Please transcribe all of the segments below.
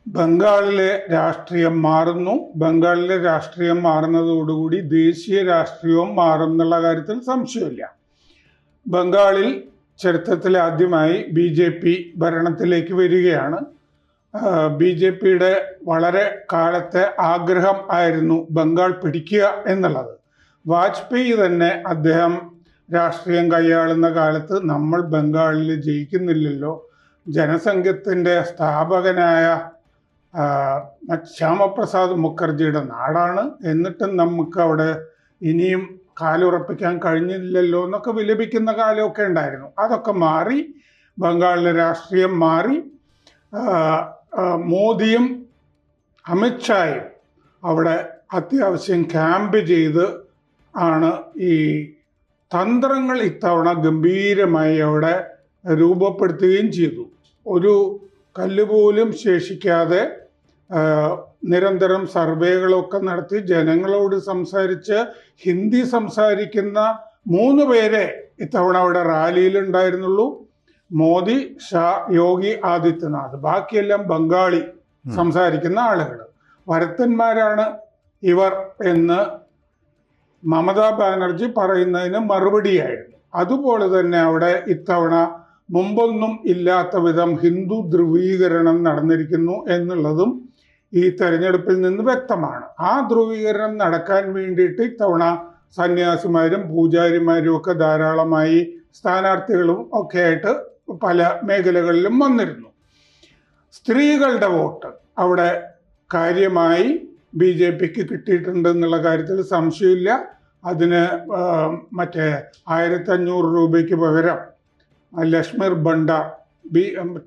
ബംഗാളിലെ രാഷ്ട്രീയം മാറുന്നു. ബംഗാളിലെ രാഷ്ട്രീയം മാറുന്നതോടുകൂടി ദേശീയ രാഷ്ട്രീയവും മാറുന്നുള്ള കാര്യത്തിൽ സംശയമില്ല. ബംഗാളിൽ ചരിത്രത്തിൽ ആദ്യമായി BJP ഭരണത്തിലേക്ക് വരികയാണ്. BJPയുടെ വളരെ കാലത്തെ ആഗ്രഹം ആയിരുന്നു ബംഗാൾ പിടിക്കുക എന്നുള്ളത്. വാജ്പേയി തന്നെ അദ്ദേഹം രാഷ്ട്രീയം കൈയാളുന്ന കാലത്ത് നമ്മൾ ബംഗാളിൽ ജയിക്കുന്നില്ലല്ലോ, ജനസംഘത്തിൻ്റെ സ്ഥാപകനായ ശ്യാമപ്രസാദ് മുഖർജിയുടെ നാടാണ്, എന്നിട്ടും നമുക്ക് അവിടെ ഇനിയും കാലുറപ്പിക്കാൻ കഴിഞ്ഞില്ലല്ലോ എന്നൊക്കെ വിലപിക്കുന്ന കാലമൊക്കെ ഉണ്ടായിരുന്നു. അതൊക്കെ മാറി, ബംഗാളിലെ രാഷ്ട്രീയം മാറി. മോദിയും അമിത്ഷായും അവിടെ അത്യാവശ്യം ക്യാമ്പ് ചെയ്ത് ആണ് ഈ തന്ത്രങ്ങൾ ഇത്തവണ ഗംഭീരമായി അവിടെ രൂപപ്പെടുത്തുകയും ചെയ്തു. ഒരു കല്ലുപോലും ശേഷിക്കാതെ നിരന്തരം സർവേകളൊക്കെ നടത്തി ജനങ്ങളോട് സംസാരിച്ച് ഹിന്ദി സംസാരിക്കുന്ന 3 പേരെ ഇത്തവണ അവിടെ റാലിയിലുണ്ടായിരുന്നുള്ളൂ: മോദി, ഷാ, യോഗി ആദിത്യനാഥ്. ബാക്കിയെല്ലാം ബംഗാളി സംസാരിക്കുന്ന ആളുകൾ. വരത്തന്മാരാണ് ഇവർ എന്ന് മമതാ ബാനർജി പറയുന്നതിന് മറുപടിയായിരുന്നു. അതുപോലെ തന്നെ അവിടെ ഇത്തവണ മുമ്പൊന്നും ഇല്ലാത്ത വിധം ഹിന്ദു ധ്രുവീകരണം നടന്നിരിക്കുന്നു എന്നുള്ളതും ഈ തെരഞ്ഞെടുപ്പിൽ നിന്ന് വ്യക്തമാണ്. ആ ധ്രുവീകരണം നടക്കാൻ വേണ്ടിയിട്ട് ഇത്തവണ സന്യാസിമാരും പൂജാരിമാരും ഒക്കെ ധാരാളമായി സ്ഥാനാർത്ഥികളും ഒക്കെ ആയിട്ട് പല മേഖലകളിലും വന്നിരുന്നു. സ്ത്രീകളുടെ വോട്ട് അവിടെ കാര്യമായി BJPക്ക് കിട്ടിയിട്ടുണ്ട് എന്നുള്ള കാര്യത്തിൽ സംശയമില്ല. അതിന് മറ്റേ 1500 രൂപയ്ക്ക് പകരം ലക്ഷ്മിർ ഭണ്ഡാർ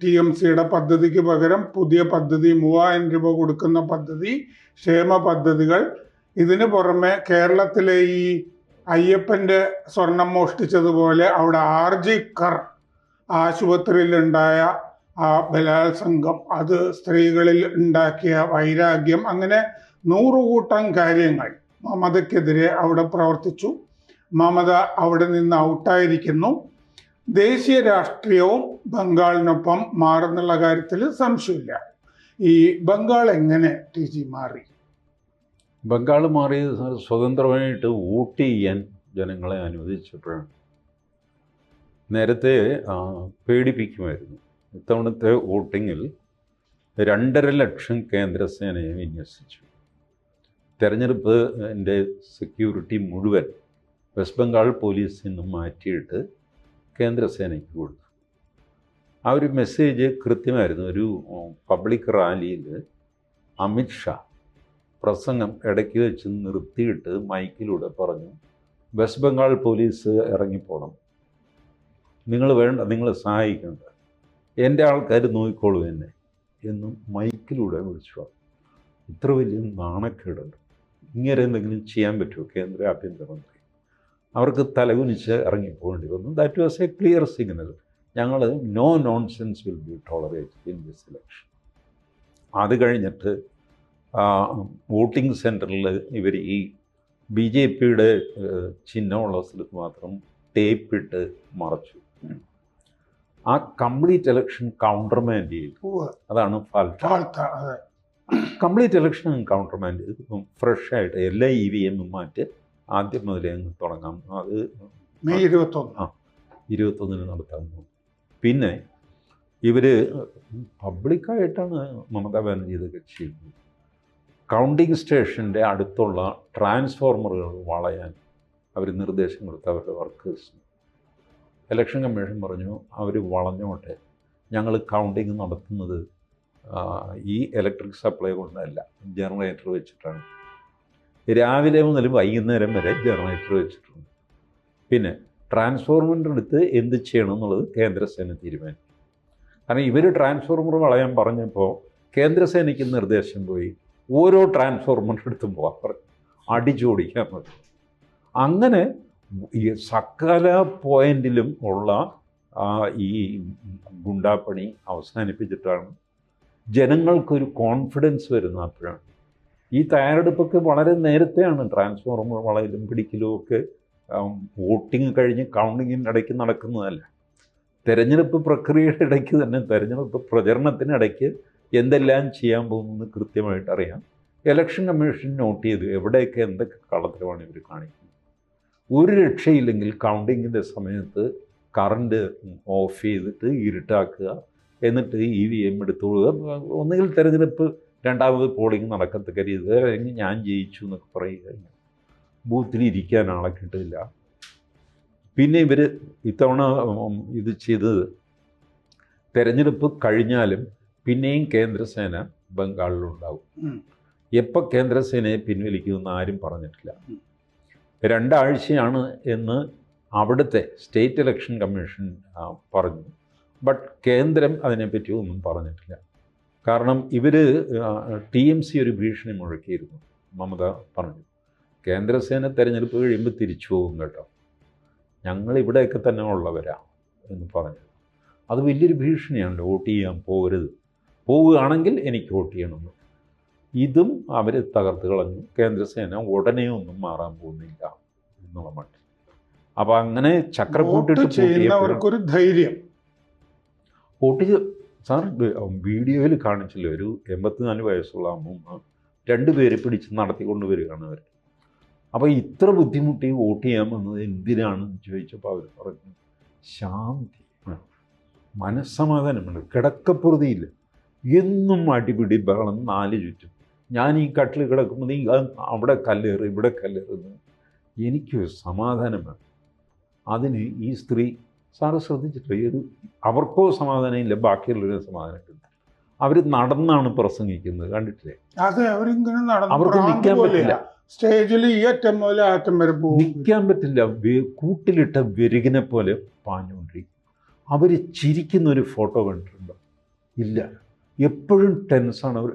TMCയുടെ പദ്ധതിക്ക് പകരം പുതിയ പദ്ധതി 3000 രൂപ കൊടുക്കുന്ന പദ്ധതി, ക്ഷേമ പദ്ധതികൾ. ഇതിന് പുറമെ കേരളത്തിലെ ഈ അയ്യപ്പൻ്റെ സ്വർണം മോഷ്ടിച്ചതുപോലെ അവിടെ RG കർ ആശുപത്രിയിലുണ്ടായ ആ ബലാത്സംഗം, അത് സ്ത്രീകളിൽ ഉണ്ടാക്കിയ വൈരാഗ്യം, അങ്ങനെ 100 കൂട്ടം കാര്യങ്ങൾ മമതയ്ക്കെതിരെ അവിടെ പ്രവർത്തിച്ചു. മമത അവിടെ നിന്ന് ഔട്ടായിരിക്കുന്നു. ദേശീയ രാഷ്ട്രീയവും ബംഗാളിനൊപ്പം മാറുന്നുള്ള കാര്യത്തിൽ സംശയമില്ല. ഈ ബംഗാൾ എങ്ങനെ TG മാറി? ബംഗാൾ മാറിയത് സ്വതന്ത്രമായിട്ട് വോട്ട് ചെയ്യാൻ ജനങ്ങളെ അനുവദിച്ചപ്പോഴാണ്. നേരത്തെ പേടിപ്പിക്കുമായിരുന്നു. ഇത്തവണത്തെ വോട്ടിങ്ങിൽ 2.5 ലക്ഷം കേന്ദ്രസേനയെ വിന്യസിച്ചു. തെരഞ്ഞെടുപ്പിൻ്റെ സെക്യൂരിറ്റി മുഴുവൻ വെസ്റ്റ് ബംഗാൾ പോലീസിൽ നിന്ന് മാറ്റിയിട്ട് കേന്ദ്രസേനയ്ക്ക് കൊടുത്തു. ആ ഒരു മെസ്സേജ് കൃത്യമായിരുന്നു. ഒരു പബ്ലിക് റാലിയിൽ അമിത്ഷാ പ്രസംഗം ഇടയ്ക്ക് വെച്ച് നിർത്തിയിട്ട് മൈക്കിലൂടെ പറഞ്ഞു, വെസ്റ്റ് ബംഗാൾ പോലീസ് ഇറങ്ങിപ്പോണം, നിങ്ങൾ സഹായിക്കേണ്ട, എൻ്റെ ആൾക്കാർ നോക്കിക്കോളൂ എന്നെ എന്നും മൈക്കിലൂടെ വിളിച്ചു. ഇത്ര വലിയ നാണക്കേടുണ്ട്. ഇങ്ങനെ എന്തെങ്കിലും ചെയ്യാൻ പറ്റുമോ കേന്ദ്ര ആഭ്യന്തരമന്ത്രി? അവർക്ക് തലകുനിച്ച് ഇറങ്ങിപ്പോകേണ്ടി വന്നു. That was a clear signal. ഞങ്ങൾ no nonsense will be tolerated in this election. അത് കഴിഞ്ഞിട്ട് വോട്ടിംഗ് സെൻറ്ററിൽ ഇവർ ഈ BJPയുടെ ചിഹ്നമുള്ള സ്ഥലത്ത് മാത്രം ടേപ്പിട്ട് മറച്ചു. ആ കംപ്ലീറ്റ് ഇലക്ഷൻ കൗണ്ടർമാൻഡ് ചെയ്തു. അതാണ് ഫാൾട്ട. കംപ്ലീറ്റ് ഇലക്ഷൻ കൗണ്ടർമാൻഡ് ചെയ്ത് ഇപ്പം ഫ്രഷായിട്ട് എല്ലാ EVM മാറ്റി ആദ്യം മുതലേ അങ്ങ് തുടങ്ങാം. അത് മെയ് 21 നടത്താൻ പോകും. പിന്നെ ഇവർ പബ്ലിക്കായിട്ടാണ് മമതാ ബാനർജി ഇതൊക്കെ ചെയ്യുന്നത്. കൗണ്ടിങ് സ്റ്റേഷൻ്റെ അടുത്തുള്ള ട്രാൻസ്ഫോർമറുകൾ വളയാൻ അവർ നിർദ്ദേശം കൊടുത്തു അവരുടെ വർക്കേഴ്സിന്. ഇലക്ഷൻ കമ്മീഷൻ പറഞ്ഞു അവർ വളഞ്ഞോട്ടെ, ഞങ്ങൾ കൗണ്ടിങ് നടത്തുന്നത് ഈ ഇലക്ട്രിക് സപ്ലൈ കൊണ്ടല്ല, ജനറേറ്റർ വെച്ചിട്ടാണ്. രാവിലെ മുതൽ വൈകുന്നേരം വരെ ജനറേറ്റർ വെച്ചിട്ടുണ്ട്. പിന്നെ ട്രാൻസ്ഫോർമറിൻ്റെ അടുത്ത് എന്ത് ചെയ്യണം എന്നുള്ളത് കേന്ദ്രസേന തീരുമാനിക്കും. കാരണം ഇവർ ട്രാൻസ്ഫോർമർ വളയാൻ പറഞ്ഞപ്പോൾ കേന്ദ്രസേനയ്ക്ക് നിർദ്ദേശം പോയി ഓരോ ട്രാൻസ്ഫോർമറിൻ്റെ അടുത്തും പോകാൻ പറഞ്ഞു, അടിച്ചോടിക്കാൻ പറ്റും. അങ്ങനെ ഈ സകല പോയിന്റിലും ഉള്ള ഈ ഗുണ്ടാപ്പണി അവസാനിപ്പിച്ചിട്ടാണ് ജനങ്ങൾക്കൊരു കോൺഫിഡൻസ് വരുന്നത്. അപ്പോഴാണ് ഈ തയ്യാറെടുപ്പൊക്കെ വളരെ നേരത്തെയാണ്. ട്രാൻസ്ഫോർമർ വളയിലും പിടിക്കലും ഒക്കെ വോട്ടിങ് കഴിഞ്ഞ് കൗണ്ടിങ്ങിൻ്റെ ഇടയ്ക്ക് നടക്കുന്നതല്ല. തെരഞ്ഞെടുപ്പ് പ്രക്രിയയുടെ ഇടയ്ക്ക് തന്നെ, തെരഞ്ഞെടുപ്പ് പ്രചരണത്തിനിടയ്ക്ക് എന്തെല്ലാം ചെയ്യാൻ പോകുന്നത് കൃത്യമായിട്ട് അറിയാം. ഇലക്ഷൻ കമ്മീഷൻ നോട്ട് ചെയ്ത് എവിടെയൊക്കെ എന്തൊക്കെ കള്ളത്തരമാണ് ഇവർ കാണിക്കുന്നത്. ഒരു രക്ഷയില്ലെങ്കിൽ കൗണ്ടിങ്ങിൻ്റെ സമയത്ത് കറണ്ട് ഓഫ് ചെയ്തിട്ട് ഇരുട്ടാക്കുക, എന്നിട്ട് EVM എടുത്തോളുക. ഒന്നുകിൽ തെരഞ്ഞെടുപ്പ് രണ്ടാമത് പോളിംഗ് നടക്കത്തക്ക രീതി, അല്ലെങ്കിൽ ഞാൻ ജയിച്ചു എന്നൊക്കെ പറയുക. ബൂത്തിൽ ഇരിക്കാൻ ആളെ കിട്ടില്ല. പിന്നെ ഇവർ ഇത്തവണ ഇത് ചെയ്തത്, തെരഞ്ഞെടുപ്പ് കഴിഞ്ഞാലും പിന്നെയും കേന്ദ്രസേന ബംഗാളിലുണ്ടാവും. എപ്പോൾ കേന്ദ്രസേനയെ പിൻവലിക്കുമെന്ന് ആരും പറഞ്ഞിട്ടില്ല. 2 ആഴ്ചയാണ് എന്ന് അവിടുത്തെ സ്റ്റേറ്റ് ഇലക്ഷൻ കമ്മീഷൻ പറഞ്ഞു. ബട്ട് കേന്ദ്രം അതിനെപ്പറ്റി ഒന്നും പറഞ്ഞിട്ടില്ല. കാരണം ഇവർ TMC ഒരു ഭീഷണി മുഴക്കിയിരുന്നു. മമത പറഞ്ഞു, കേന്ദ്രസേന തെരഞ്ഞെടുപ്പ് കഴിയുമ്പോൾ തിരിച്ചു പോകും കേട്ടോ, ഞങ്ങൾ ഇവിടെയൊക്കെ തന്നെ ഉള്ളവരാ എന്ന് പറഞ്ഞു. അത് വലിയൊരു ഭീഷണിയാണല്ലോ. വോട്ട് ചെയ്യാൻ പോകരുത്, പോവുകയാണെങ്കിൽ എനിക്ക് വോട്ട് ചെയ്യണമെന്ന്. ഇതും അവർ തകർത്ത് കളഞ്ഞു. കേന്ദ്രസേന ഉടനെ ഒന്നും മാറാൻ പോകുന്നില്ല എന്നുള്ള മട്ടിൽ. അപ്പം അങ്ങനെ ചക്രക്കൂട്ടിട്ട് ചെയ്യുന്നവർക്കൊരു ധൈര്യം. വോട്ട് സാർ വീഡിയോയിൽ കാണിച്ചില്ല, ഒരു 84 വയസ്സുള്ള അമ്മൂമ്മ 2 പേരെ പിടിച്ച് നടത്തിക്കൊണ്ട് വരികയാണ് അവർ. അപ്പോൾ ഇത്ര ബുദ്ധിമുട്ടി വോട്ട് ചെയ്യാൻ വന്നത് എന്തിനാണെന്ന് ചോദിച്ചപ്പോൾ അവർ പറഞ്ഞു, ശാന്തി, മനസ്സമാധാനമുണ്ട്, കിടക്കപ്പുറതിയില്ല, എന്നും അടിപിടി ബഹളം 4 ചുറ്റും. ഞാൻ ഈ കട്ടിൽ കിടക്കുമ്പോൾ നീ അവിടെ കല്ലേറ് ഇവിടെ കല്ലേറുന്നു, എനിക്ക് സമാധാനം വേണം. അതിന് ഈ സ്ത്രീ, സാറ് ശ്രദ്ധിച്ചിട്ടില്ല, അവർക്കോ സമാധാനം ഇല്ല, ബാക്കിയുള്ളവരും സമാധാനം കിട്ടും. അവർ നടന്നാണ് പ്രസംഗിക്കുന്നത്, കണ്ടിട്ടില്ലേ? അതെ, അവരിങ്ങനെ അവർക്ക് നിൽക്കാൻ പറ്റില്ല. സ്റ്റേജിൽ ഈ അറ്റം മുതൽ ആ അറ്റം വരെ പോകും, നിൽക്കാൻ പറ്റില്ല. കൂട്ടിലിട്ട വെരുകിനെ പോലെ പാഞ്ഞുകൊണ്ടിരിക്കും. അവർ ചിരിക്കുന്ന ഒരു ഫോട്ടോ കണ്ടിട്ടുണ്ടോ? ഇല്ല, എപ്പോഴും ടെൻസാണ് അവർ.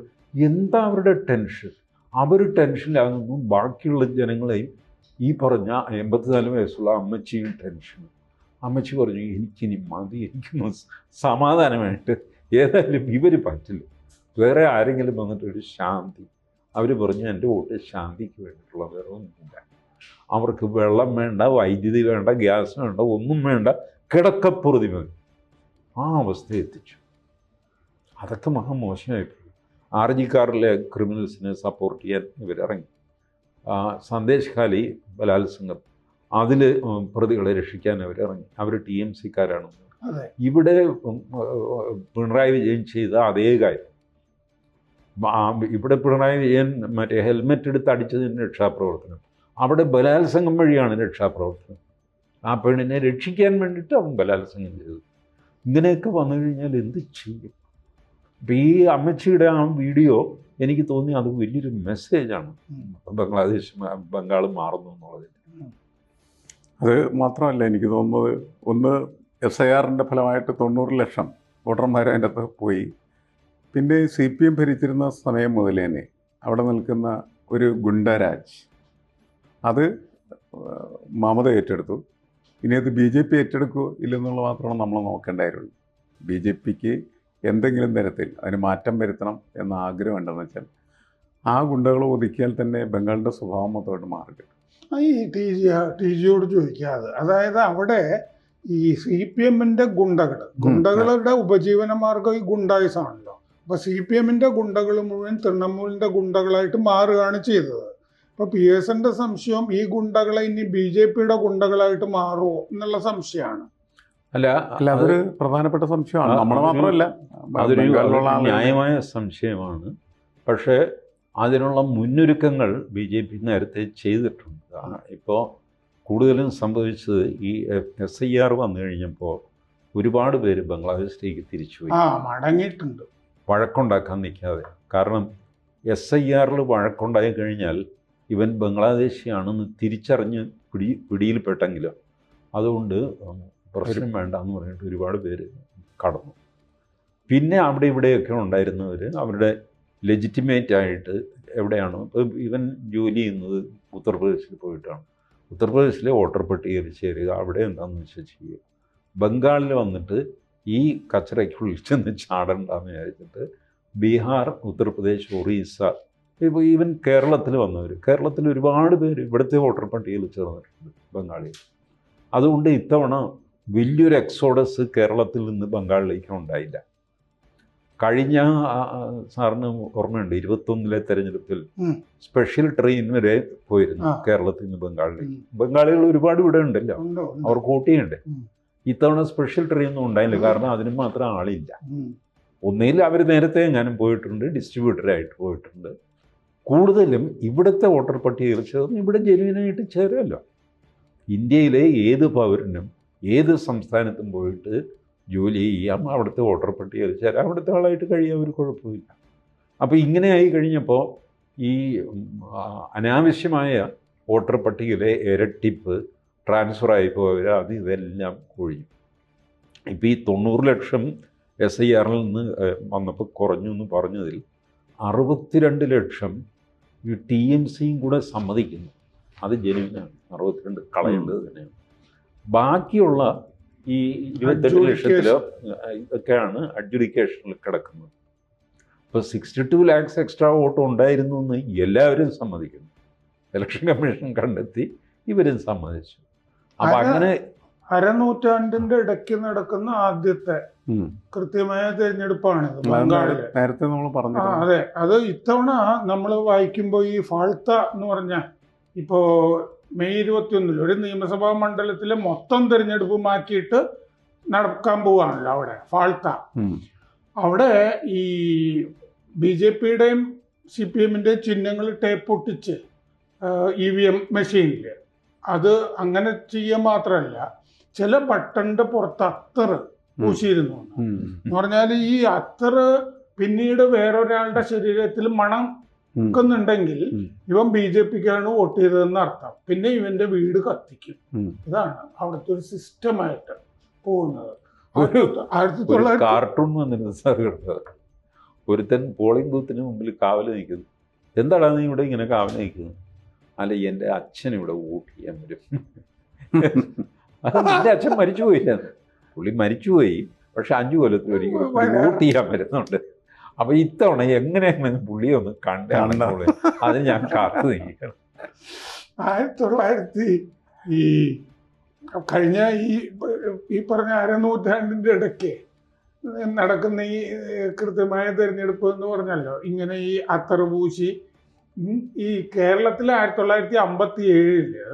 എന്താ അവരുടെ ടെൻഷൻ? അവർ ടെൻഷനിലാകുന്നു, ബാക്കിയുള്ള ജനങ്ങളെയും ഈ പറഞ്ഞ 84 വയസ്സുള്ള അമ്മച്ചിയും ടെൻഷൻ. അമ്മച്ചി പറഞ്ഞു, എനിക്കിനി മതി, എനിക്കൊന്ന് സമാധാനമായിട്ട്, ഏതായാലും ഇവർ പറ്റില്ല, വേറെ ആരെങ്കിലും വന്നിട്ടൊരു ശാന്തി. അവർ പറഞ്ഞു, എൻ്റെ വോട്ട് ശാന്തിക്ക് വേണ്ടിയിട്ടുള്ള, വേറെ ഒന്നുമില്ല. അവർക്ക് വെള്ളം വേണ്ട, വൈദ്യുതി വേണ്ട, ഗ്യാസ് വേണ്ട, ഒന്നും വേണ്ട, കിടക്കപ്പുറതി മതി. ആ അവസ്ഥ എത്തിച്ചു. അതൊക്കെ മോശമായിപ്പോയി. RG കാറിലെ ക്രിമിനൽസിനെ സപ്പോർട്ട് ചെയ്യാൻ ഇവരിറങ്ങി. സന്ദേശ് ഖാലി ബലാത്സംഗം, അതിൽ പ്രതികളെ രക്ഷിക്കാൻ അവരിറങ്ങി. അവർ TMC-കാരാണ്. ഇവിടെ പിണറായി വിജയൻ ചെയ്ത അതേ കാര്യം. ഇവിടെ പിണറായി വിജയൻ മറ്റേ ഹെൽമെറ്റ് എടുത്ത് അടിച്ചതിന് രക്ഷാപ്രവർത്തനം, അവിടെ ബലാത്സംഗം വഴിയാണ് രക്ഷാപ്രവർത്തനം. ആ പെണ്ണിനെ രക്ഷിക്കാൻ വേണ്ടിയിട്ട് അവൻ ബലാത്സംഗം ചെയ്തു. ഇങ്ങനെയൊക്കെ വന്നു കഴിഞ്ഞാൽ എന്ത് ചെയ്യും? അപ്പം ഈ അമ്മച്ചിയുടെ ആ വീഡിയോ എനിക്ക് തോന്നി അത് വലിയൊരു മെസ്സേജാണ് ബംഗാൾ മാറുന്നു എന്നുള്ളത്. അത് മാത്രമല്ല, എനിക്ക് തോന്നുന്നത്, ഒന്ന് SIR-ൻ്റെ ഫലമായിട്ട് 90 ലക്ഷം വോട്ടർമാർ അതിൻ്റെ അകത്ത് പോയി. പിന്നെ CPM ഭരിച്ചിരുന്ന സമയം മുതൽ തന്നെ അവിടെ നിൽക്കുന്ന ഒരു ഗുണ്ടരാജ്, അത് മമത ഏറ്റെടുത്തു. ഇനി അത് BJP ഏറ്റെടുക്കുമോ ഇല്ലെന്നുള്ള മാത്രമാണ് നമ്മൾ നോക്കേണ്ടായിരുള്ളൂ. BJPക്ക് എന്തെങ്കിലും തരത്തിൽ അതിന് മാറ്റം വരുത്തണം എന്ന ആഗ്രഹം ഉണ്ടെന്ന് വെച്ചാൽ ആ ഗുണ്ടകളെ ഒതുക്കിയാൽ തന്നെ ബംഗാളിൻ്റെ സ്വഭാവം മൊത്തമായിട്ട് മാറിക്കിട്ടും. ഈ TGയോട് ചോദിക്കാതെ, അതായത് അവിടെ ഈ CPM-ന്റെ ഗുണ്ടകളുടെ ഉപജീവന മാർഗം ഈ ഗുണ്ടായിസാണല്ലോ. അപ്പോൾ CPM-ന്റെ ഗുണ്ടകൾ മുഴുവൻ തൃണമൂലിൻ്റെ ഗുണ്ടകളായിട്ട് മാറുകയാണ് ചെയ്തത്. അപ്പോൾ PSന്റെ സംശയം, ഈ ഗുണ്ടകളെ ഇനി BJPയുടെ ഗുണ്ടകളായിട്ട് മാറുമോ എന്നുള്ള സംശയമാണ്. അല്ല, അതൊരു പ്രധാനപ്പെട്ട സംശയമാണ്. നമ്മുടെ മാത്രമല്ല, അതൊരു ന്യായമായ സംശയമാണ്. പക്ഷേ അതിനുള്ള മുന്നൊരുക്കങ്ങൾ BJP നേരത്തെ ചെയ്തിട്ടുണ്ട്. ഇപ്പോൾ കൂടുതലും സംഭവിച്ചത് ഈ SIR വന്നു കഴിഞ്ഞപ്പോൾ ഒരുപാട് പേര് ബംഗ്ലാദേശിലേക്ക് തിരിച്ചുപോയി, മടങ്ങിയിട്ടുണ്ട്, വഴക്കുണ്ടാക്കാൻ നിൽക്കാതെ. കാരണം SIR-ൽ വഴക്കുണ്ടായി കഴിഞ്ഞാൽ ഇവൻ ബംഗ്ലാദേശിയാണെന്ന് തിരിച്ചറിഞ്ഞ് പിടിയിൽപ്പെട്ടെങ്കിലും അതുകൊണ്ട് പ്രശ്നം വേണ്ട എന്ന് പറഞ്ഞിട്ട് ഒരുപാട് പേര് കടന്നു. പിന്നെ അവിടെ ഇവിടെയൊക്കെ ഉണ്ടായിരുന്നവർ അവരുടെ ലെജിറ്റിമേറ്റ് ആയിട്ട് എവിടെയാണ്, ഇവൻ ജോലി ചെയ്യുന്നത് ഉത്തർപ്രദേശിൽ പോയിട്ടാണ്. ഉത്തർപ്രദേശിലെ വോട്ടർ പട്ടികയിൽ ചേരുക, അവിടെ എന്താണെന്ന് വെച്ചാൽ ചെയ്യുക. ബംഗാളിൽ വന്നിട്ട് ഈ കച്ചറയ്ക്കുള്ളിൽ ചെന്ന് ചാടണ്ടെന്ന് വിചാരിച്ചിട്ട് ബീഹാർ, ഉത്തർപ്രദേശ്, ഒറീസ, ഇപ്പോൾ ഈവൻ കേരളത്തിൽ വന്നവർ, കേരളത്തിൽ ഒരുപാട് പേര് ഇവിടുത്തെ വോട്ടർ പട്ടികയിൽ ചേർന്നിട്ടുണ്ട് ബംഗാളിൽ. അതുകൊണ്ട് ഇത്തവണ വലിയൊരു എക്സോഡസ് കേരളത്തിൽ നിന്ന് ബംഗാളിലേക്ക് ഉണ്ടായില്ല. കഴിഞ്ഞ സാറിന് ഓർമ്മയുണ്ട് 21 തെരഞ്ഞെടുപ്പിൽ ഉം. സ്പെഷ്യൽ ട്രെയിൻ വരെ പോയിരുന്നു ആ. കേരളത്തിൽ നിന്ന് ബംഗാളിലേക്ക്. ഉം. ബംഗാളികൾ ഒരുപാട് ഇവിടെ ഉണ്ടല്ലോ, ഉണ്ട്, ഉണ്ട്. അവർ വോട്ട് ചെയ്യണ്ടേ. ഉം. ഇത്തവണ സ്പെഷ്യൽ ട്രെയിൻ ഒന്നും ഉണ്ടായില്ല, കാരണം അതിന് മാത്രം ആളില്ല. ഉം. ഒന്നിൽ അവർ നേരത്തെ എങ്ങാനും പോയിട്ടുണ്ട്, ഡിസ്ട്രിബ്യൂട്ടറായിട്ട് പോയിട്ടുണ്ട്. കൂടുതലും ഇവിടുത്തെ വോട്ടർ പട്ടികയിൽ ചേർന്ന് ഇവിടെ ജനുവിനായിട്ട് ചേരുമല്ലോ. ഇന്ത്യയിലെ ഏത് പൗരനും ഏത് സംസ്ഥാനത്തും പോയിട്ട് ജോലി ചെയ്യാം, അവിടുത്തെ വോട്ടർ പട്ടികയിൽ ചേരാം, അവിടുത്തെ ആളായിട്ട് കഴിയാൻ ഒരു കുഴപ്പമില്ല. അപ്പോൾ ഇങ്ങനെയായി കഴിഞ്ഞപ്പോൾ ഈ അനാവശ്യമായ വോട്ടർ പട്ടികയിലെ ഇരട്ടിപ്പ്, ട്രാൻസ്ഫറായി പോയവർ, അത് ഇതെല്ലാം ഒഴിഞ്ഞു. ഇപ്പോൾ ഈ 90 ലക്ഷം SIRൽ നിന്ന് വന്നപ്പോൾ കുറഞ്ഞു എന്ന് പറഞ്ഞതിൽ 62 ലക്ഷം ഈ TMCയും കൂടെ സമ്മതിക്കുന്നു. അത് ജനുവിനാണ്. 62 കളയേണ്ടത് തന്നെയാണ്. ബാക്കിയുള്ള ഈ 28 ലക്ഷത്തിലോ ഇതൊക്കെയാണ് അഡ്ജുഡിക്കേഷനിൽ കിടക്കുന്നത്. ഇപ്പോൾ 62 lakhs എക്സ്ട്രാ വോട്ട് ഉണ്ടായിരുന്നു എന്ന് എല്ലാവരും സമ്മതിക്കുന്നു. ഇലക്ഷൻ കമ്മീഷൻ കണ്ടെത്തി, ഇവരും സമ്മതിച്ചു. അപ്പം അങ്ങനെ അരനൂറ്റാണ്ടിന്റെ ഇടയ്ക്ക് നടക്കുന്ന ആദ്യത്തെ കൃത്യമായ തെരഞ്ഞെടുപ്പാണിത് ബംഗാളില്. നേരത്തെ നമ്മൾ പറഞ്ഞു. അതെ, അത് ഇത്തവണ നമ്മൾ വായിക്കുമ്പോൾ ഈ ഫാൾത്ത എന്ന് പറഞ്ഞ ഇപ്പോ മെയ് 21 ഒരു നിയമസഭാ മണ്ഡലത്തിലെ മൊത്തം തെരഞ്ഞെടുപ്പ് മാറ്റിയിട്ട് നടക്കാൻ പോവാണല്ലോ അവിടെ ഫാൾത്ത. അവിടെ ഈ BJPയുടെയും CPMന്റെയും ചിഹ്നങ്ങൾ ടേപ്പ് ഒട്ടിച്ച് EVM മെഷീനിൽ അത് അങ്ങനെ ചെയ്യാൻ മാത്രമല്ല, ചില ബട്ടന്റെ പുറത്ത് അത്തറ് പൂശിയിരുന്നു. എന്ന് പറഞ്ഞാൽ ഈ അത്തറ് പിന്നീട് വേറൊരാളുടെ ശരീരത്തിൽ മണം ുണ്ടെങ്കിൽ ഇവൻ BJPക്കാണ് വോട്ട് ചെയ്തതെന്ന് അർത്ഥം. പിന്നെ ഇവന്റെ വീട് കത്തിക്കും. ഇതാണ് അവിടുത്തെ ഒരു സിസ്റ്റമായിട്ട് പോകുന്നത്. 1900 കാർട്ടൂൺ വന്നിരുന്നു സാർ കേട്ടത്. ഒരുത്തൻ പോളിംഗ് ബൂത്തിന് മുമ്പിൽ കാവല് നിൽക്കുന്നു. എന്താടാ നീ ഇവിടെ ഇങ്ങനെ കാവല് നിൽക്കുന്നത്? അല്ല, എൻ്റെ അച്ഛൻ ഇവിടെ വോട്ട് ചെയ്യാൻ വരും. അത് എൻ്റെ അച്ഛൻ മരിച്ചുപോയില്ല, പുള്ളി മരിച്ചുപോയി, പക്ഷെ 5 കൊല്ലത്തിൽ ഒരിക്കലും വോട്ട് ചെയ്യാൻ വരുന്നുണ്ട്. അപ്പൊ ഇത്തവണ എങ്ങനെയാണ് പുള്ളിയെ ഒന്ന് കണ്ടാണെന്നുള്ളത് അത് ഞാൻ കാത്തു നിൽക്കണം. 1900 ഈ കഴിഞ്ഞ ഈ പറഞ്ഞ അരനൂറ്റാണ്ടിന്റെ ഇടയ്ക്ക് നടക്കുന്ന ഈ കൃത്യമായ തെരഞ്ഞെടുപ്പ് എന്ന് പറഞ്ഞല്ലോ, ഇങ്ങനെ ഈ അത്തറ് പൂശി ഈ കേരളത്തിൽ 1957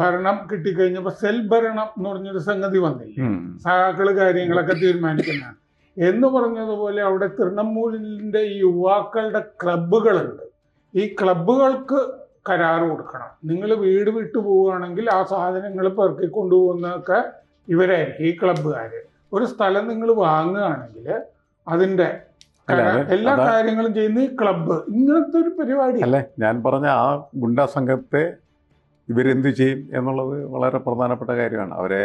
ഭരണം കിട്ടിക്കഴിഞ്ഞപ്പോൾ സെൽ ഭരണം എന്ന് പറഞ്ഞൊരു സംഗതി വന്നില്ലേ, സഹാക്കള് കാര്യങ്ങളൊക്കെ തീരുമാനിക്കുന്നതാണ് എന്ന് പറഞ്ഞതുപോലെ അവിടെ തൃണമൂലിന്റെ ഈ യുവാക്കളുടെ ക്ലബ്ബുകളുണ്ട്. ഈ ക്ലബ്ബുകൾക്ക് കരാർ കൊടുക്കണം. നിങ്ങൾ വീട് വിട്ടു പോവുകയാണെങ്കിൽ ആ സാധനങ്ങൾ പെറുക്കി കൊണ്ടുപോകുന്നതൊക്കെ ഇവരായിരിക്കും, ഈ ക്ലബ്ബുകാർ. ഒരു സ്ഥലം നിങ്ങൾ വാങ്ങുകയാണെങ്കിൽ അതിൻ്റെ എല്ലാ കാര്യങ്ങളും ചെയ്യുന്ന ഈ ക്ലബ്ബ്. ഇങ്ങനത്തെ ഒരു പരിപാടി അല്ലേ ഞാൻ പറഞ്ഞ ആ ഗുണ്ടാ സംഘത്തെ ഇവരെന്തു ചെയ്യും എന്നുള്ളത് വളരെ പ്രധാനപ്പെട്ട കാര്യമാണ്. അവരെ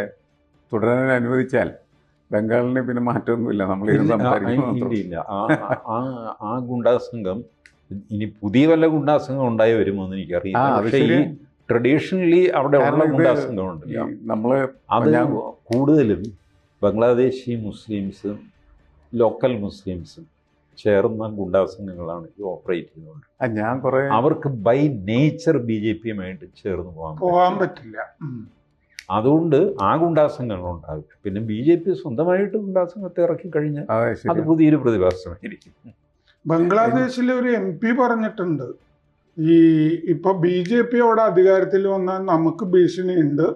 തുടരാൻ അനുവദിച്ചാൽ ബംഗാളിന് പിന്നെ മാറ്റമൊന്നുമില്ല. നമ്മൾ ഇല്ല. ആ ഗുണ്ടാ സംഘം ഇനി പുതിയ വല്ല ഗുണ്ടാ സംഘം ഉണ്ടായി വരുമോ എന്ന് എനിക്കറിയില്ല. പക്ഷേ ഈ ട്രഡീഷണലി അവിടെ ഉള്ള ഗുണ്ടാ സംഘം ഉണ്ടല്ലോ, അത് കൂടുതലും ബംഗ്ലാദേശി മുസ്ലിംസും ലോക്കൽ മുസ്ലിംസും ചേർന്ന ഗുണ്ടാ സംഘങ്ങളാണ് ഈ ഓപ്പറേറ്റ് ചെയ്യുന്നത്. അവർക്ക് ബൈ നേച്ചർ BJPയുമായിട്ട് ചേർന്ന് പോകാൻ പറ്റില്ല. അതുകൊണ്ട് ആ ഗുണ്ടാസംഘങ്ങൾ ഉണ്ടാകും. പിന്നെ BJP സ്വന്തമായിട്ട് ഗുണ്ടാസംഘത്തെ ഇറക്കി കഴിഞ്ഞാൽ അത് പുതിയൊരു പ്രതിഭാസമായിരിക്കും. ബംഗ്ലാദേശിലെ ഒരു MP പറഞ്ഞിട്ടുണ്ട്, ഈ ഇപ്പൊ BJP അവിടെ അധികാരത്തിൽ വന്നാൽ നമുക്ക് ഭീഷണിയുണ്ട്,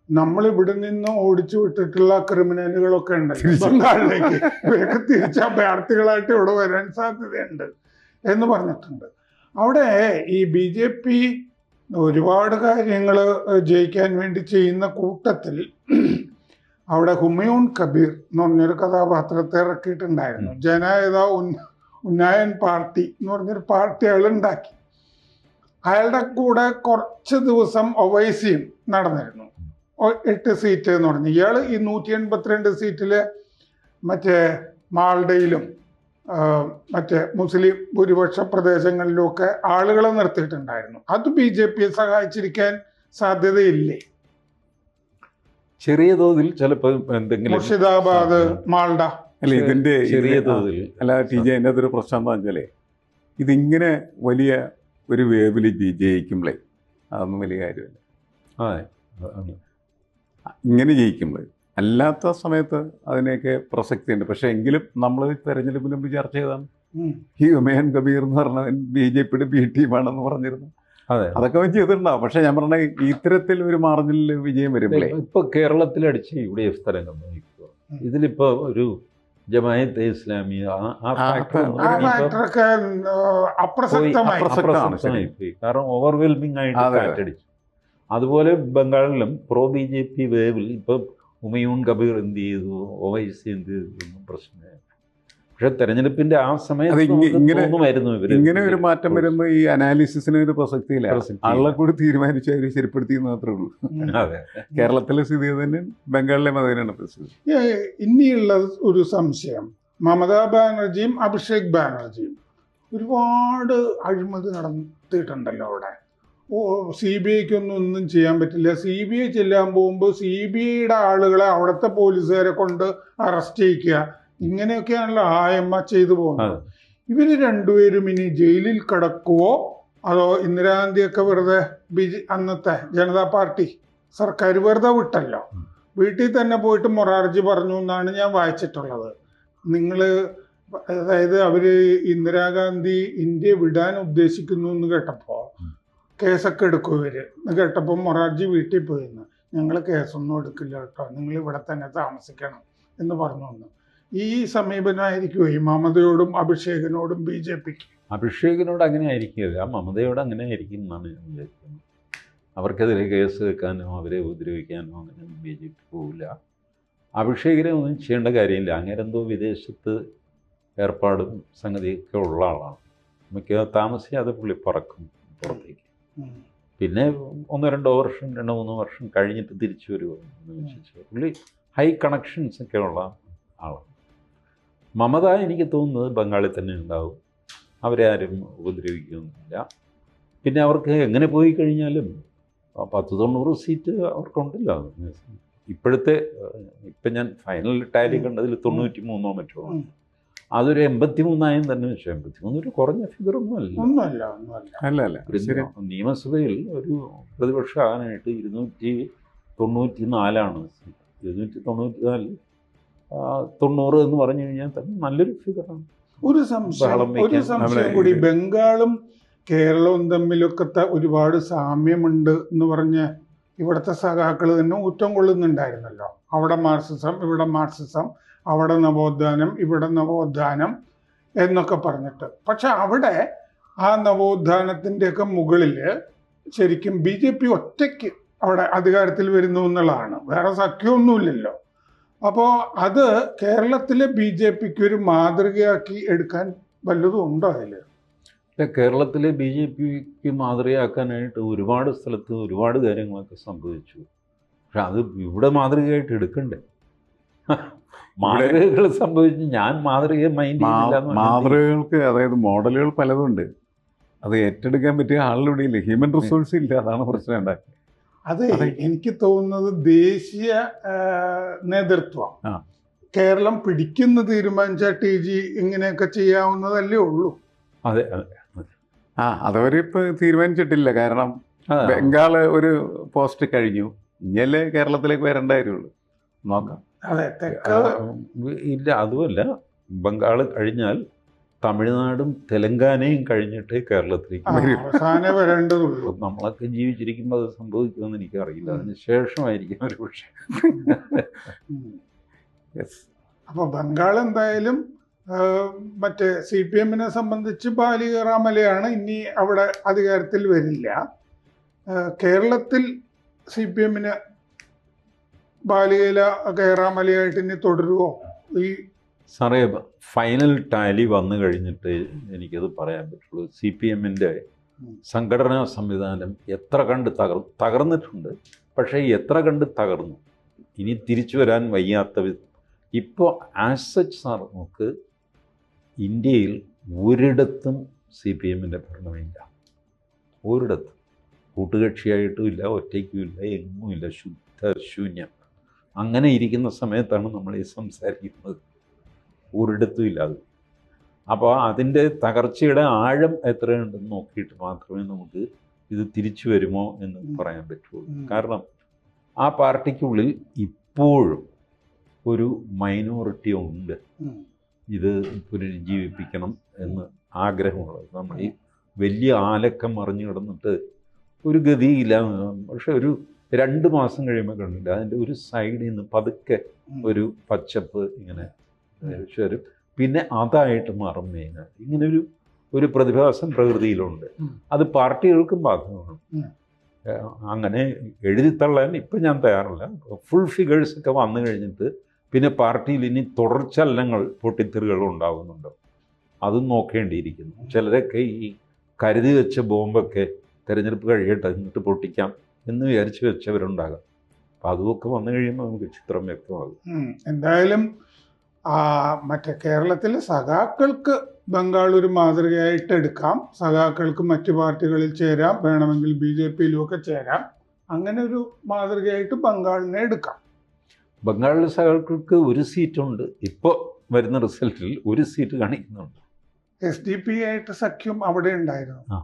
നമ്മൾ ഇവിടെ നിന്ന് ഓടിച്ചു വിട്ടിട്ടുള്ള ക്രിമിനലുകളൊക്കെ ഉണ്ട് ബംഗാളിലേക്ക്, ഇവരൊക്കെ തിരിച്ച അഭയാർത്ഥികളായിട്ട് ഇവിടെ വരാൻ സാധ്യതയുണ്ട് എന്ന് പറഞ്ഞിട്ടുണ്ട്. അവിടെ ഈ BJP ഒരുപാട് കാര്യങ്ങൾ ജയിക്കാൻ വേണ്ടി ചെയ്യുന്ന കൂട്ടത്തിൽ അവിടെ ഹുമയൂൺ കബീർ എന്ന് പറഞ്ഞൊരു കഥാപാത്രത്തെ ഇറക്കിയിട്ടുണ്ടായിരുന്നു. ജനഹിത ഉന്നയൻ പാർട്ടി എന്ന് പറഞ്ഞൊരു പാർട്ടി അയാൾ ഉണ്ടാക്കി. അയാളുടെ കൂടെ കുറച്ച് ദിവസം ഒവൈസിയും നടന്നിരുന്നു. 8 സീറ്റ് എന്ന് പറഞ്ഞു. ഇയാൾ ഈ 182 സീറ്റില് മറ്റേ മാൾഡയിലും മറ്റേ മുസ്ലിം ഭൂരിപക്ഷ പ്രദേശങ്ങളിലുമൊക്കെ ആളുകളെ നിർത്തിയിട്ടുണ്ടായിരുന്നു. അത് BJPയെ സഹായിച്ചിരിക്കാൻ സാധ്യതയില്ലേ? ചെറിയ തോതിൽ ചിലപ്പോൾ എന്തെങ്കിലും മുർഷിദാബാദ്, മാൾഡ ഇതിന്റെ ചെറിയ തോതിൽ അല്ല TJ, എൻ്റെ അതൊരു പ്രശ്നം എന്താ വെച്ചാലേ, ഇതിങ്ങനെ വലിയ ഒരു വേവിൽ ജയിക്കുമ്പോഴേ അതൊന്നും വലിയ കാര്യമല്ല. ആ ഇങ്ങനെ ജയിക്കുമ്പോൾ അല്ലാത്ത സമയത്ത് അതിനെയൊക്കെ പ്രസക്തിയുണ്ട്. പക്ഷേ എങ്കിലും നമ്മൾ തെരഞ്ഞെടുപ്പിന് മുമ്പ് ചർച്ച ചെയ്താണ് ഈ ഹുമയൂൺ കബീർ എന്ന് പറഞ്ഞവൻ BJPയുടെ B ടീമാണെന്ന് പറഞ്ഞിരുന്നു. അതെ, അതൊക്കെ അവൻ ചെയ്തിട്ടുണ്ടാവും. പക്ഷേ ഞാൻ പറഞ്ഞ ഇത്തരത്തിൽ ഒരു മാർജിനിൽ വിജയം വരുമ്പോഴേ ഇപ്പൊ കേരളത്തിലടിച്ച് UDF തരംഗം നയിക്കുക. ഇതിലിപ്പോ ഒരു ജമാഅത്തെ ഇസ്ലാമി ആ ഫാക്ടർ ആ ഫാക്ടറൊക്കെ അപ്രസക്തമായി. അപ്രസക്തമായി പോയി. കാരണം ഓവർവെൽമിംഗ് ആയിട്ട് അതെ. കാറ്റടിച്ചു. അതുപോലെ ബംഗാളിലും BJP വേവിൽ ഇപ്പൊ ഹുമയൂൺ കബീർ എന്ത് ചെയ്തു, OIC എന്ത് ചെയ്തു ഒന്നും പ്രശ്നമില്ല. പക്ഷെ തെരഞ്ഞെടുപ്പിന്റെ ആ സമയത്ത് തോന്നുമായിരുന്നു ഇങ്ങനെ ഒരു മാറ്റം വരുമ്പോൾ ഈ അനാലിസിസിന് ഒരു പ്രസക്തിയില്ല. ആളെ കൂടി തീരുമാനിച്ചു അവർ ശരിപ്പെടുത്തി മാത്രമേ ഉള്ളൂ. അതെ, കേരളത്തിലെ സ്ഥിതി തന്നെ ബംഗാളിലെ മതേനാണ് പ്രസിദ്ധി. ഇനിയുള്ള ഒരു സംശയം, മമതാ ബാനർജിയും അഭിഷേക് ബാനർജിയും ഒരുപാട് അഴിമതി നടത്തിയിട്ടുണ്ടല്ലോ അവിടെ. CBIക്കൊന്നും ചെയ്യാൻ പറ്റില്ല. CBI ചെല്ലാൻ പോകുമ്പോൾ CBIയുടെ ആളുകളെ അവിടുത്തെ പോലീസുകാരെ കൊണ്ട് അറസ്റ്റ് ചെയ്യിക്കുക, ഇങ്ങനെയൊക്കെയാണല്ലോ ആയമ്മ ചെയ്തു പോകുന്നത്. ഇവര് രണ്ടുപേരും ഇനി ജയിലിൽ കിടക്കുവോ അതോ ഇന്ദിരാഗാന്ധിയൊക്കെ വെറുതെ അന്നത്തെ ജനതാ പാർട്ടി സർക്കാർ വെറുതെ വിട്ടല്ലോ, വീട്ടിൽ തന്നെ പോയിട്ട് മൊറാർജി പറഞ്ഞു എന്നാണ് ഞാൻ വായിച്ചിട്ടുള്ളത്. അതായത് അവര് ഇന്ദിരാഗാന്ധി ഇന്ത്യ വിടാൻ ഉദ്ദേശിക്കുന്നു എന്ന് കേട്ടപ്പോൾ കേസൊക്കെ എടുക്കും ഇവര് എന്ന് കേട്ടപ്പോൾ മൊറാർജി വീട്ടിൽ പോയിന്ന്, ഞങ്ങൾ കേസൊന്നും എടുക്കില്ല കേട്ടോ, നിങ്ങൾ ഇവിടെ തന്നെ താമസിക്കണം എന്ന് പറഞ്ഞു. ഈ സമീപനമായിരിക്കുമോ ഈ മമതയോടും അഭിഷേകിനോടും BJPക്ക്? അഭിഷേകിനോട് അങ്ങനെ ആയിരിക്കില്ല, മമതയോട് അങ്ങനെ ആയിരിക്കും എന്നാണ് ഞാൻ വിചാരിക്കുന്നത്. അവർക്കെതിരെ കേസ് വെക്കാനോ അവരെ ഉപദ്രവിക്കാനോ അങ്ങനെ BJP പോവില്ല. അഭിഷേകിനെ ഒന്നും ചെയ്യേണ്ട കാര്യമില്ല. അങ്ങനെന്തോ വിദേശത്ത് ഏർപ്പാടും സംഗതിയൊക്കെ ഉള്ള ആളാണ്. താമസിയാതെ പുള്ളി പറക്കും പുറത്തേക്ക്. പിന്നെ 1-2 വർഷം 2-3 വർഷം കഴിഞ്ഞിട്ട് തിരിച്ചു വരുമെന്ന് വിശ്വസിച്ചു. പുള്ളി ഹൈ കണക്ഷൻസ് ഒക്കെ ഉള്ള ആളാണ്. മമത എനിക്ക് തോന്നുന്നത് ബംഗാളിൽ തന്നെ ഉണ്ടാവും, അവരെ ആരും ഉപദ്രവിക്കുകയൊന്നുമില്ല. പിന്നെ അവർക്ക് എങ്ങനെ പോയി കഴിഞ്ഞാലും 10-90 സീറ്റ് അവർക്കുണ്ടല്ലോ. ഇപ്പം ഞാൻ ഫൈനൽ ടാലി കണ്ടതിൽ 93 മറ്റോ, അതൊരു 83 തന്നെ വെച്ചു. 83 ഒരു കുറഞ്ഞ ഫിഗറൊന്നും അല്ല. നിയമസഭയിൽ ഒരു പ്രതിപക്ഷമാകാനായിട്ട് 294 294 90 എന്ന് പറഞ്ഞു കഴിഞ്ഞാൽ തന്നെ നല്ലൊരു ഫിഗറാണ്. ഒരു സംശയം കൂടി, ബംഗാളും കേരളവും തമ്മിലൊക്കെ ഒരുപാട് സാമ്യമുണ്ട് എന്ന് പറഞ്ഞ് ഇവിടുത്തെ സഖാക്കൾ തന്നെ ഊറ്റം കൊള്ളുന്നുണ്ടായിരുന്നല്ലോ. അവിടെ മാർക്സിസം, ഇവിടെ മാർക്സിസം, അവിടെ നവോത്ഥാനം, ഇവിടെ നവോത്ഥാനം എന്നൊക്കെ പറഞ്ഞിട്ട്. പക്ഷെ അവിടെ ആ നവോത്ഥാനത്തിൻ്റെയൊക്കെ മുകളിൽ ശരിക്കും BJP ഒറ്റയ്ക്ക് അവിടെ അധികാരത്തിൽ വരുന്നു എന്നുള്ളതാണ്, വേറെ സഖ്യമൊന്നുമില്ലല്ലോ. അപ്പോൾ അത് കേരളത്തിലെ BJPക്ക് ഒരു മാതൃകയാക്കി എടുക്കാൻ വല്ലതും ഉണ്ടോ അതിൽ? കേരളത്തിലെ BJPക്ക് മാതൃകയാക്കാനായിട്ട് ഒരുപാട് സ്ഥലത്ത് ഒരുപാട് കാര്യങ്ങളൊക്കെ സംഭവിച്ചു. പക്ഷെ അത് ഇവിടെ മാതൃകയായിട്ട് എടുക്കണ്ടേ? മാതൃകകൾ സംഭവിച്ചു, ഞാൻ മാതൃകയെ മാതൃകകൾക്ക് അതായത് മോഡലുകൾ പലതുണ്ട്, അത് ഏറ്റെടുക്കാൻ പറ്റിയ ആളിലൂടെ ഇല്ല, ഹ്യൂമൻ റിസോഴ്സ് ഇല്ല, അതാണ് പ്രശ്നം ഉണ്ടാക്കി. അത് എനിക്ക് തോന്നുന്നത് ദേശീയ നേതൃത്വം കേരളം പിടിക്കുന്ന തീരുമാനിച്ച TG ഇങ്ങനെയൊക്കെ ചെയ്യാവുന്നതല്ലേ ഉള്ളൂ. അതെ, അതവരിപ്പോൾ തീരുമാനിച്ചിട്ടില്ല. കാരണം ബംഗാള് ഒരു പോസ്റ്റ് കഴിഞ്ഞു, ഇനിയല്ലേ കേരളത്തിലേക്ക് വരേണ്ട കാര്യമുള്ളൂ. നോക്കാം. ഇല്ല, അതുമല്ല, ബംഗാൾ കഴിഞ്ഞാൽ തമിഴ്നാടും തെലങ്കാനയും കഴിഞ്ഞിട്ടേ കേരളത്തിലേക്ക് വരേണ്ടതുള്ളൂ. നമ്മളൊക്കെ ജീവിച്ചിരിക്കുമ്പോൾ അത് സംഭവിക്കുമെന്ന് എനിക്കറിയില്ല, അതിന് ശേഷമായിരിക്കും ഒരു പക്ഷേ. അപ്പൊ ബംഗാൾ എന്തായാലും മറ്റേ CPM-നെ സംബന്ധിച്ച് ബാലികേറാമലയാണ്, ഇനി അവിടെ അധികാരത്തിൽ വരില്ല. കേരളത്തിൽ CPM-ന് ബാലികേല കയറാമലയായിട്ട് ഇനി തുടരുമോ? ഈ സാറേ, ഫൈനൽ ടാലി വന്നു കഴിഞ്ഞിട്ട് എനിക്കത് പറയാൻ പറ്റുള്ളൂ. CPM-ൻ്റെ സംഘടനാ സംവിധാനം എത്ര കണ്ട് തകർന്നിട്ടുണ്ട്, പക്ഷേ എത്ര കണ്ട് തകർന്നു, ഇനി തിരിച്ചു വരാൻ വയ്യാത്ത വിധം. ഇപ്പോൾ ആസ് സച്ച് സാർ നമുക്ക് ഇന്ത്യയിൽ ഒരിടത്തും CPM-ൻ്റെ ഭരണമില്ല, ഒരിടത്തും. കൂട്ടുകക്ഷിയായിട്ടും ഇല്ല, ഒറ്റയ്ക്കും ഇല്ല, എങ്ങുമില്ല, ശൂന്യം. അങ്ങനെ ഇരിക്കുന്ന സമയത്താണ് നമ്മൾ ഈ സംസാരിക്കുന്നത്, ഒരിടത്തും ഇല്ലാതെ. അപ്പോൾ അതിൻ്റെ തകർച്ചയുടെ ആഴം എത്രയുണ്ടെന്ന് നോക്കിയിട്ട് മാത്രമേ നമുക്ക് ഇത് തിരിച്ചു വരുമോ എന്ന് പറയാൻ പറ്റുള്ളൂ. കാരണം ആ പാർട്ടിക്കുള്ളിൽ ഇപ്പോഴും ഒരു മൈനോറിറ്റി ഉണ്ട് ഉം. ഇത് പുനരുജ്ജീവിപ്പിക്കണം എന്ന് ആഗ്രഹമുള്ളത്. നമ്മൾ ഈ വലിയ ആലക്കം മറിഞ്ഞു കിടന്നിട്ട് ഒരു ഗതിയില്ല. പക്ഷെ ഒരു 2 മാസം കഴിയുമ്പോൾ കണ്ടില്ല അതിൻ്റെ ഒരു സൈഡിൽ നിന്ന് പതുക്കെ ഒരു പച്ചപ്പ് ഇങ്ങനെ വരും. പിന്നെ അതായിട്ട് മാറും മെയിനാണ്. ഇങ്ങനെ ഒരു പ്രതിഭാസം പ്രകൃതിയിലുണ്ട്. അത് പാർട്ടികൾക്കും ബാധകമാണ്. അങ്ങനെ എഴുതിത്തള്ളാൻ ഇപ്പം ഞാൻ തയ്യാറല്ല. ഫുൾ ഫിഗേഴ്സൊക്കെ വന്നു കഴിഞ്ഞിട്ട് പിന്നെ പാർട്ടിയിൽ ഇനി തുടർച്ചലനങ്ങൾ പൊട്ടിത്തെറികൾ ഉണ്ടാകുന്നുണ്ടോ അതും നോക്കേണ്ടിയിരിക്കുന്നു. ചിലരൊക്കെ ഈ കരുതി വെച്ച ബോംബൊക്കെ തിരഞ്ഞെടുപ്പ് കഴിയട്ടെ എന്നിട്ട് പൊട്ടിക്കാം എന്ന് വിചാരിച്ച് വെച്ചവരുണ്ടാകാം. അപ്പം അതുമൊക്കെ വന്നു കഴിയുമ്പോൾ നമുക്ക് ചിത്രം വ്യക്തമാകും. എന്തായാലും മറ്റേ കേരളത്തിലെ സഖാക്കൾക്ക് ബംഗാൾ ഒരു മാതൃകയായിട്ട് എടുക്കാം. സഖാക്കൾക്ക് മറ്റു പാർട്ടികളിൽ ചേരാം, വേണമെങ്കിൽ BJPയിലും ഒക്കെ ചേരാം. അങ്ങനെ ഒരു മാതൃകയായിട്ട് ബംഗാളിനെ എടുക്കാം. ബംഗാളിലെ സഖാക്കൾക്ക് ഒരു സീറ്റുണ്ട്. ഇപ്പോൾ വരുന്ന റിസൾട്ടിൽ ഒരു സീറ്റ് കാണിക്കുന്നുണ്ട്. SDP ആയിട്ട് സഖ്യം അവിടെ ഉണ്ടായിരുന്നു.